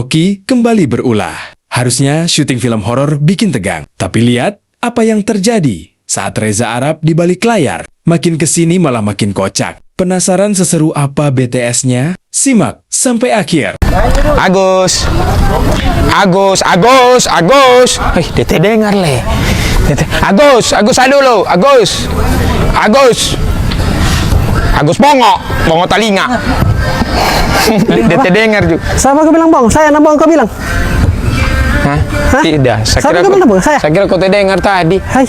Oki kembali berulah. Harusnya syuting film horor bikin tegang. Tapi lihat apa yang terjadi saat Reza Arab di balik layar. Makin kesini malah makin kocak. Penasaran seseru apa BTS-nya? Simak sampai akhir. Agus. Hei, Dete dengar le. Agus dulu. Agus bongo telinga. Dete dengar juga. Siapa kau bilang bong? Saya nak bong kau bilang. Hah? Tidak. Siapa kau bilang bong? Saya kau dengar tadi. Hai.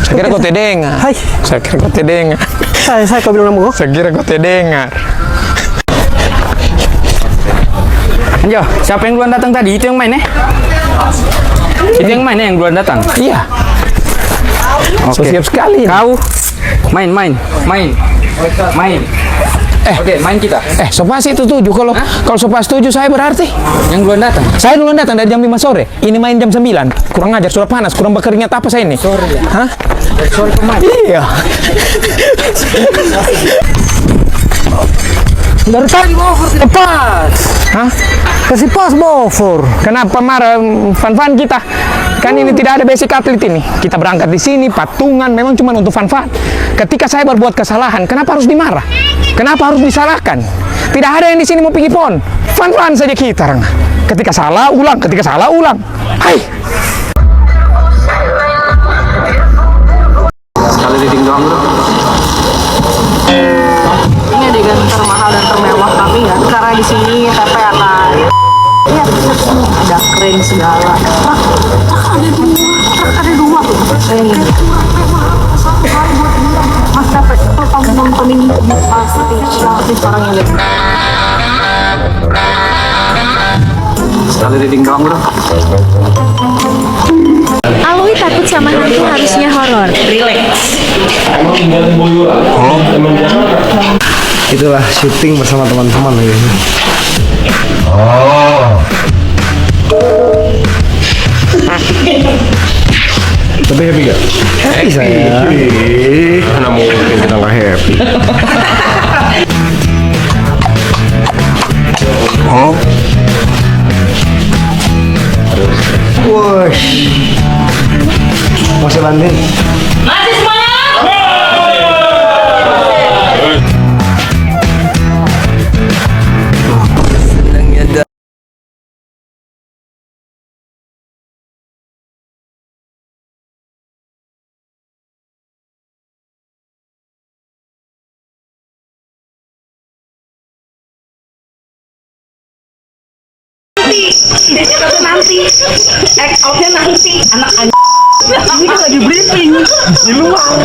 Saya kira kau dengar. Hai. Saya kira kau dengar. Saya kau bilang bong. Saya kira kau dengar. Anjo, siapa yang duluan datang tadi? Itu yang main Itu yang main yang duluan datang? Iya. Oke. Siap sekali. Kau main. Oke, main kita. Sopas itu 7. Kalau Sopas 7 saya berarti Yang duluan datang? saya duluan datang dari jam 5 sore. Ini main jam 9. Kurang ajar, sudah panas, kurang berkeringat apa saya ini? Sorry ya. Hah? Sorry pemain. Iya. Dari tadi bofur tidak pas. Hah? Kasih pas bofur. Kenapa marah fan-fan kita? Kan ini tidak ada basic atlet ini. Kita berangkat di sini patungan memang cuma untuk fan-fan. Ketika saya berbuat kesalahan, kenapa harus dimarah? Kenapa harus disalahkan? Tidak ada yang di sini mau pergi pon. Fan-fan saja kita. Ketika salah ulang. Hai. Sekali leading doang bro. Ini adegan termahal dan termewah kami ya, karena di sini TP akan ya ada keren segala. Truk ada dua tuh. Mas TP kalau kamu nonton ini pasti orang yang lihat. Sekali leading doang bro. Alwi takut sama hantu harusnya horor. Relax. Itulah syuting bersama teman-teman lagi. Tapi happy gak? Happy saya. Mana mungkin kita nggak happy? Wush. Masih landing. Nanti outnya nanti anak-anak ini kan lagi briefing di luar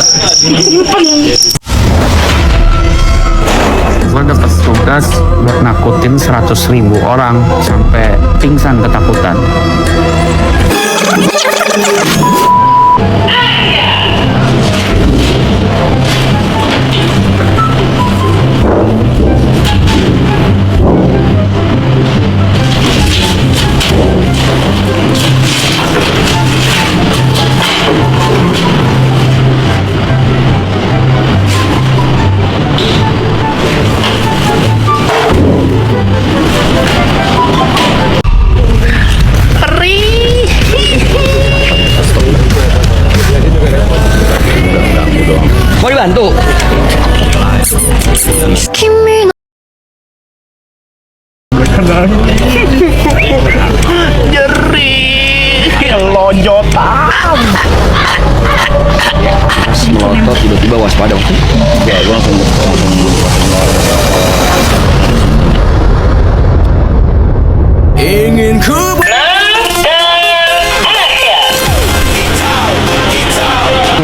Gue dapat tugas buat nakutin 100.000 orang sampai pingsan ketakutan. Mau dibantu? Melotot tiba-tiba waspada. Ya, gue langsung Ingin ku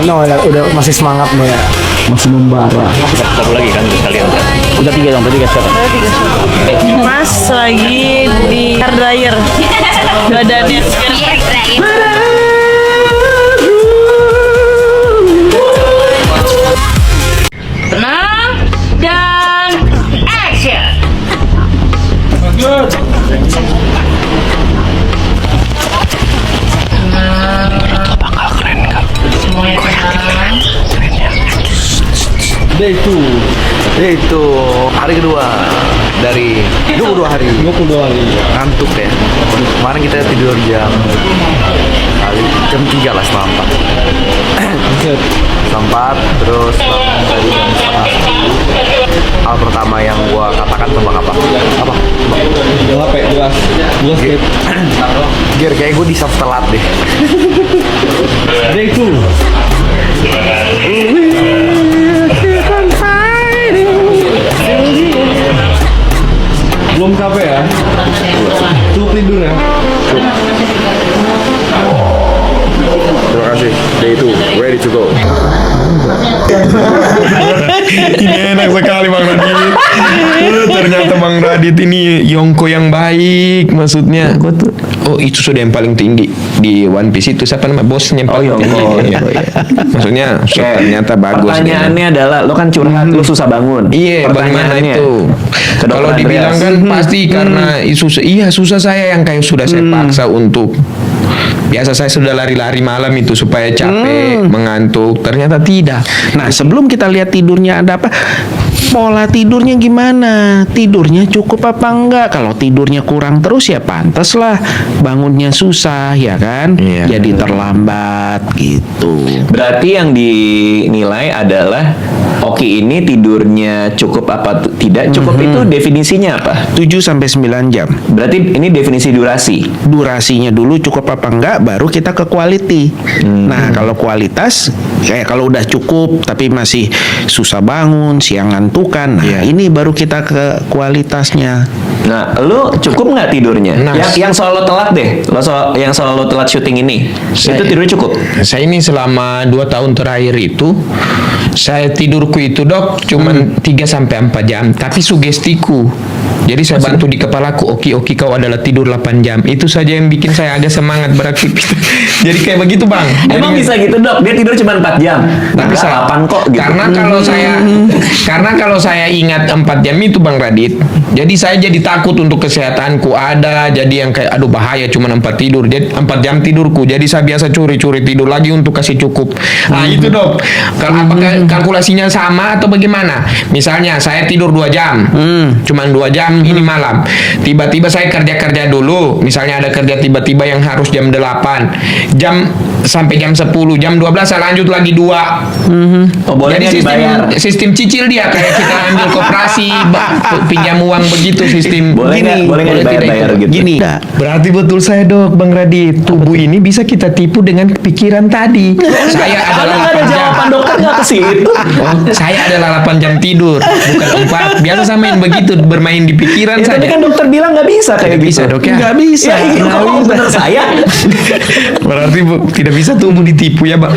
No, udah masih semangat nih ya. Masih membara. satu lagi kan sekalian. Udah 3 dong, berarti sekarang. Mas lagi di hair dryer badannya tenang dan action. Bakal keren kan? Semuanya Day 2. Itu hari kedua dari 22 hari. 22 hari. Ngantuk ya. Kemarin kita tidur jam 3 lah setengah 4. Setengah 4 terus bangun tadi jam setengah 10. Hal pertama yang gua katakan tebak apa? Apa? Jelas Pak, jelas. Jelas Pep. Gear kayak gue di telat deh. Day 2. Belum capek ya? Cukup tidur ya? Terima kasih. Day 2 ready to go. Ini enak sekali Bang Radit. Ternyata Bang Radit ini Yongko yang baik. Maksudnya oh itu sudah yang paling tinggi di One Piece itu siapa nama bosnya? Oh Yongko. Iya. Maksudnya ternyata bagus. Pertanyaannya adalah lo kan curhat lo susah bangun. Iya, bagaimana itu? Ke Kalau Dokter dibilang Andreas. kan pasti karena susah. Iya, susah saya yang kayak sudah saya paksa untuk. Biasa saya sudah lari-lari malam itu supaya capek, mengantuk. Ternyata tidak. Nah, sebelum kita lihat tidurnya ada apa? Pola tidurnya gimana? Tidurnya cukup apa enggak? Kalau tidurnya kurang terus ya pantas lah bangunnya susah ya kan? Iya. Jadi terlambat gitu. Berarti yang dinilai adalah Oki ini tidurnya cukup apa tidak cukup itu definisinya apa? 7 sampai 9 jam. Berarti ini definisi durasi. Durasinya dulu cukup apa enggak baru kita ke quality. Nah, kalau kualitas kayak kalau udah cukup tapi masih susah bangun, siang ngantukan. Nah, ini baru kita ke kualitasnya. Nah, lu cukup nggak tidurnya? Nah, yang selalu telat deh, yang selalu telat syuting ini, itu tidurnya cukup? Saya ini selama 2 tahun terakhir itu saya tidurku itu dok cuman 3 sampai 4 jam, tapi sugestiku. Jadi saya bantu di kepalaku, oke kau adalah tidur 8 jam. Itu saja yang bikin saya agak semangat beraktivitas. Jadi kayak begitu bang. Emang Jadi, bisa gitu dok? Dia tidur cuma 4 jam. Tapi Enggak, 8 kok gitu. Karena kalau saya ingat 4 jam itu Bang Radit, jadi saya jadi takut untuk kesehatanku. Ada jadi yang kayak aduh bahaya cuma 4 tidur. Jadi 4 jam tidurku. Jadi saya biasa curi-curi tidur lagi untuk kasih cukup. Nah, itu dok. Kalau apakah kalkulasinya sama atau bagaimana? Misalnya saya tidur 2 jam. Cuma 2 jam ini malam. Tiba-tiba saya kerja dulu. Misalnya ada kerja tiba-tiba yang harus jam 8. Sampai jam 10, jam 12 saya lanjut lagi 2. Oh, boleh Jadi dibayar. sistem cicil dia kayak kita ambil koperasi pinjam uang begitu sistem. Boleh nggak dibayar gitu? Gini. Berarti betul saya dok Bang Radit. Tubuh ini bisa kita tipu dengan pikiran tadi. Saya adalah Ada 8 jam. jawaban dokter nggak ke situ? Oh, saya adalah 8 jam tidur, bukan 4. Biasa saya main begitu, bermain di pikiran Ya, tapi saja. kan dokter bilang nggak bisa kayak Tidak bisa, gitu. dok, ya? Nggak bisa. Ya, iya, kok bener saya. Berarti tidak bisa tubuh ditipu ya Bang.